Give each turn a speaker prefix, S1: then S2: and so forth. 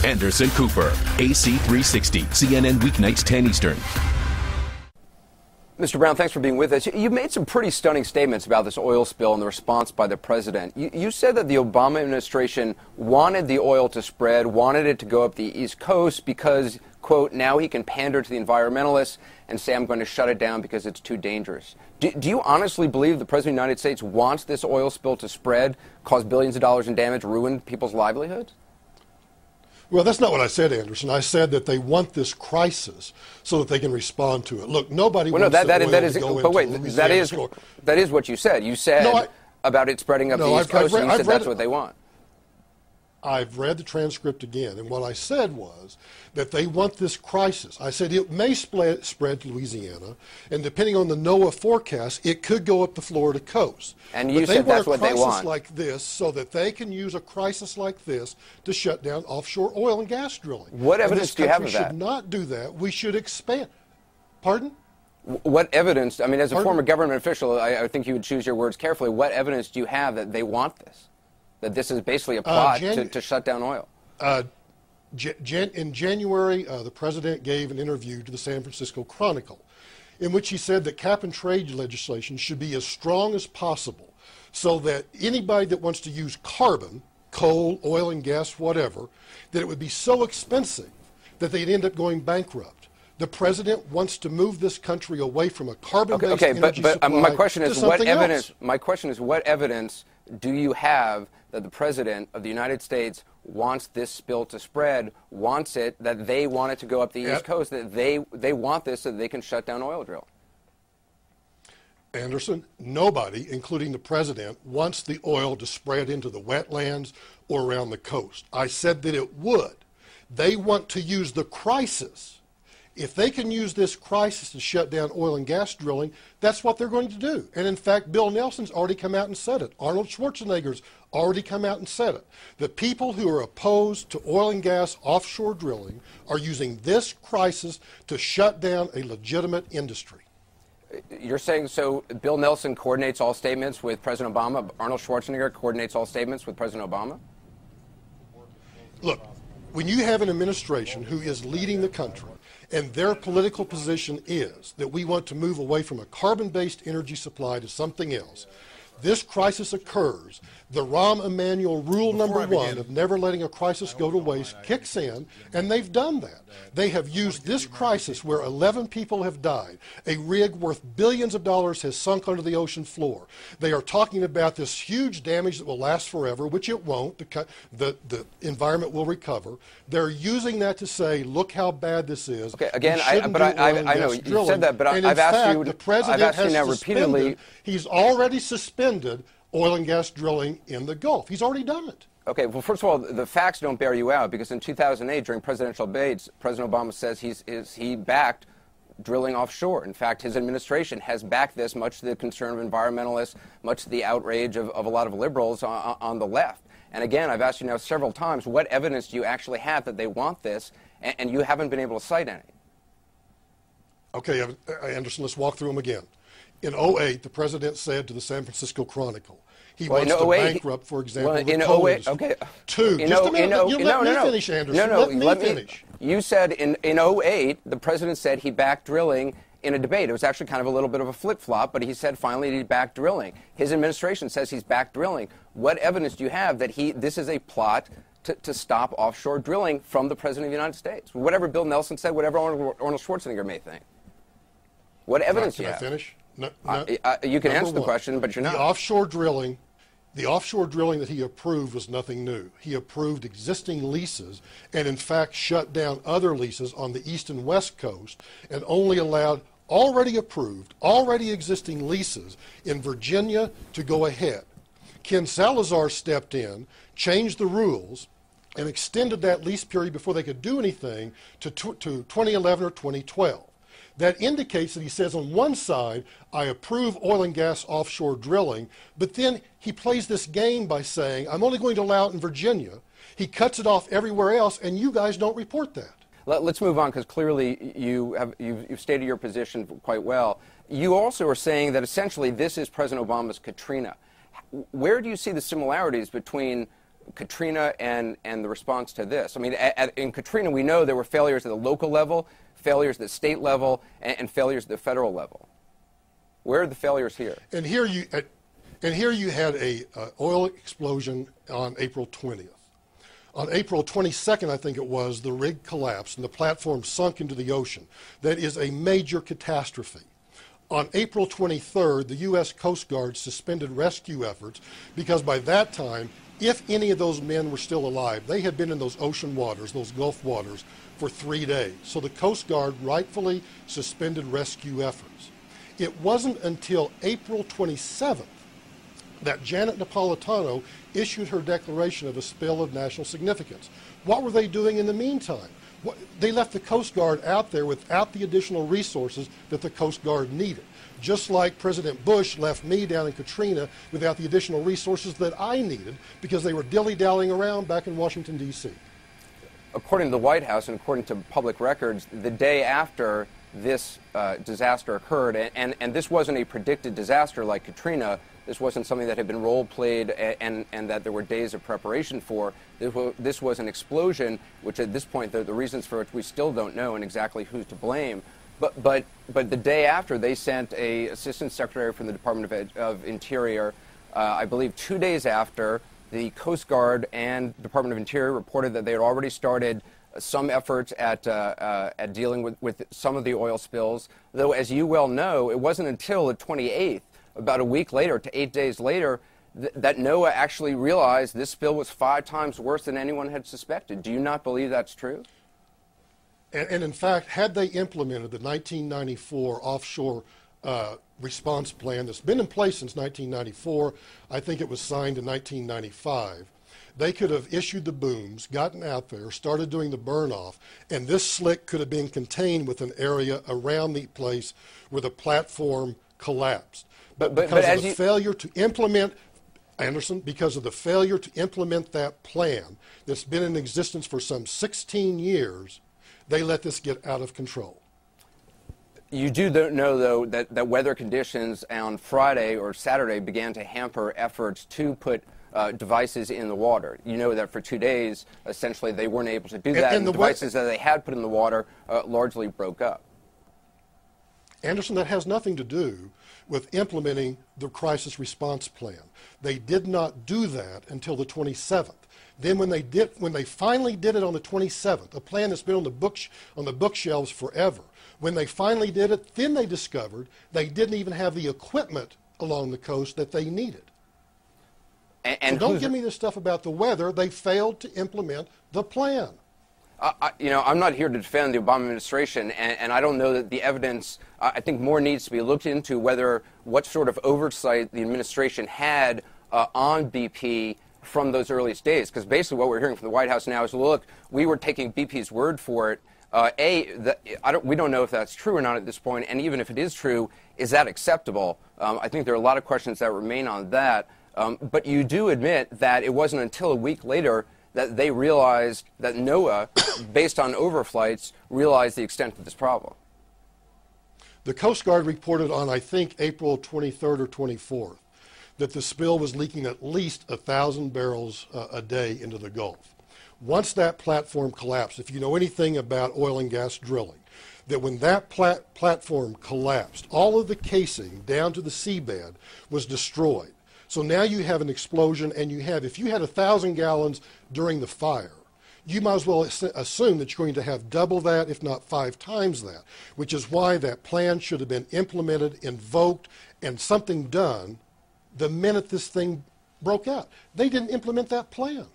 S1: Anderson Cooper, AC 360, CNN weeknights 10 Eastern.
S2: Mr. Brown, thanks for being with us. You made some pretty stunning statements about this oil spill and the response by the president. You said that the Obama administration wanted the oil to spread, wanted it to go up the East Coast because, quote, now he can pander to the environmentalists and say I'm going to shut it down because it's too dangerous. Do you honestly believe the President of the United States wants this oil spill to spread, cause billions of dollars in damage, ruin people's livelihoods?
S3: Well, that's not what I said, Anderson. I said that they want this crisis so that they can respond to it. Look, nobody wants the oil to go into Louisiana.
S2: That is what you said. You said about it spreading up the East Coast, and you said that's what they want.
S3: I've read the transcript again, and what I said was that they want this crisis. I said it may spread to Louisiana, and depending on the NOAA forecast, it could go up the Florida coast.
S2: And you said that's what they want.
S3: They want a crisis like this so that they can use a crisis like this to shut down offshore oil and gas drilling.
S2: What evidence do you have of that?
S3: This country should not do that. We should expand. Pardon?
S2: What evidence? I mean, as a former government official, I think you would choose your words carefully. What evidence do you have that they want this? That this is basically a plot to shut down oil?
S3: In January, the president gave an interview to the San Francisco Chronicle in which he said that cap-and-trade legislation should be as strong as possible so that anybody that wants to use carbon, coal, oil and gas, whatever, that it would be so expensive that they'd end up going bankrupt. The president wants to move this country away from a carbon-based energy supply
S2: my question is,
S3: to something else.
S2: My question is, what evidence do you have that the president of the United States wants this spill to spread, wants it, that they want it to go up the East Coast, that they want this so that they can shut down oil drilling?
S3: Anderson, nobody, including the president, wants the oil to spread into the wetlands or around the coast. I said that it would. They want to use the crisis. If they can use this crisis to shut down oil and gas drilling, that's what they're going to do. And in fact, Bill Nelson's already come out and said it. Arnold Schwarzenegger's already come out and said it. The people who are opposed to oil and gas offshore drilling are using this crisis to shut down a legitimate industry.
S2: You're saying so Bill Nelson coordinates all statements with President Obama, Arnold Schwarzenegger coordinates all statements with President Obama?
S3: Look, when you have an administration who is leading the country, and their political position is that we want to move away from a carbon-based energy supply to something else, this crisis occurs, the Rahm Emanuel rule number one of never letting a crisis go to waste kicks in, and they've done that. They have used this crisis where 11 people have died. A rig worth billions of dollars has sunk under the ocean floor. They are talking about this huge damage that will last forever, which it won't. The environment will recover. They're using that to say, look how bad this is.
S2: Okay, again, I know you said that, but I've asked you.
S3: The president has
S2: now repeatedly.
S3: He's already suspended oil and gas drilling in the Gulf. He's already done it.
S2: Okay, well, first of all, the facts don't bear you out, because in 2008, during presidential debates, President Obama says he backed drilling offshore. In fact, his administration has backed this, much to the concern of environmentalists, much to the outrage of a lot of liberals on the left. And again, I've asked you now several times, what evidence do you actually have that they want this, and you haven't been able to cite any?
S3: Okay, Anderson, let's walk through them again. In 2008, the president said to the San Francisco Chronicle, he wants to bankrupt, for example, the coal industry.
S2: Okay.
S3: Two, just a minute, you let me finish, Anderson. Let me finish.
S2: You said in 2008, the president said he backed drilling in a debate. It was actually kind of a little bit of a flip-flop, but he said finally he backed drilling. His administration says he's backed drilling. What evidence do you have that this is a plot to stop offshore drilling from the president of the United States? Whatever Bill Nelson said, whatever Arnold Schwarzenegger may think. What evidence do you have?
S3: Can I finish? No,
S2: you can answer the question, but you're not.
S3: The offshore drilling that he approved was nothing new. He approved existing leases and, in fact, shut down other leases on the east and west coast and only allowed already approved, already existing leases in Virginia to go ahead. Ken Salazar stepped in, changed the rules, and extended that lease period before they could do anything to 2011 or 2012. That indicates that he says on one side, I approve oil and gas offshore drilling, but then he plays this game by saying, I'm only going to allow it in Virginia. He cuts it off everywhere else, and you guys don't report that.
S2: Let's move on, because clearly you've stated your position quite well. You also are saying that essentially this is President Obama's Katrina. Where do you see the similarities between Katrina and the response to this? I mean, in Katrina, we know there were failures at the local level, failures at the state level, and failures at the federal level. Where are the failures here?
S3: And here you had a oil explosion on April 20th. On April 22nd, I think it was, the rig collapsed and the platform sunk into the ocean. That is a major catastrophe. On April 23rd, the U.S. Coast Guard suspended rescue efforts because by that time, if any of those men were still alive, they had been in those ocean waters, those Gulf waters, for 3 days. So the Coast Guard rightfully suspended rescue efforts. It wasn't until April 27th that Janet Napolitano issued her declaration of a spill of national significance. What were they doing in the meantime? They left the Coast Guard out there without the additional resources that the Coast Guard needed. Just like President Bush left me down in Katrina without the additional resources that I needed because they were dilly-dallying around back in Washington, D.C.
S2: According to the White House and according to public records, the day after this disaster occurred, and this wasn't a predicted disaster like Katrina, this wasn't something that had been role-played and that there were days of preparation for. This was an explosion, which at this point, the reasons for which we still don't know and exactly who's to blame. But the day after, they sent a assistant secretary from the Department of Interior, I believe 2 days after, the Coast Guard and Department of Interior reported that they had already started some efforts at dealing with some of the oil spills, though, as you well know, it wasn't until the 28th, about a week later to 8 days later, that NOAA actually realized this spill was 5 times worse than anyone had suspected. Do you not believe that's true?
S3: And in fact, had they implemented the 1994 offshore response plan that's been in place since 1994, I think it was signed in 1995, they could have issued the booms, gotten out there, started doing the burn-off, and this slick could have been contained with an area around the place where the platform collapsed. But because of the failure to implement, Anderson, because of the failure to implement that plan that's been in existence for some 16 years, they let this get out of control.
S2: You do know, though, that weather conditions on Friday or Saturday began to hamper efforts to put devices in the water. You know that for 2 days, essentially, they weren't able to do that, and the devices that they had put in the water largely broke up.
S3: Anderson, that has nothing to do with implementing the crisis response plan. They did not do that until the 27th. Then when they finally did it on the 27th, a plan that's been on the bookshelves forever, when they finally did it, then they discovered they didn't even have the equipment along the coast that they needed. And so don't give me this stuff about the weather. They failed to implement the plan.
S2: I'm not here to defend the Obama administration, and I don't know that the evidence, I think more needs to be looked into what sort of oversight the administration had on BP from those earliest days. Because basically what we're hearing from the White House now is, look, we were taking BP's word for it. We don't know if that's true or not at this point, and even if it is true, is that acceptable? I think there are a lot of questions that remain on that. But you do admit that it wasn't until a week later that they realized, that NOAA, based on overflights, realized the extent of this problem.
S3: The Coast Guard reported on, I think, April 23rd or 24th, that the spill was leaking at least 1,000 barrels a day into the Gulf. Once that platform collapsed, if you know anything about oil and gas drilling, that when that platform collapsed, all of the casing down to the seabed was destroyed. So now you have an explosion, and if you had 1,000 gallons during the fire, you might as well assume that you're going to have double that, if not 5 times that, which is why that plan should have been implemented, invoked, and something done the minute this thing broke out. They didn't implement that plan.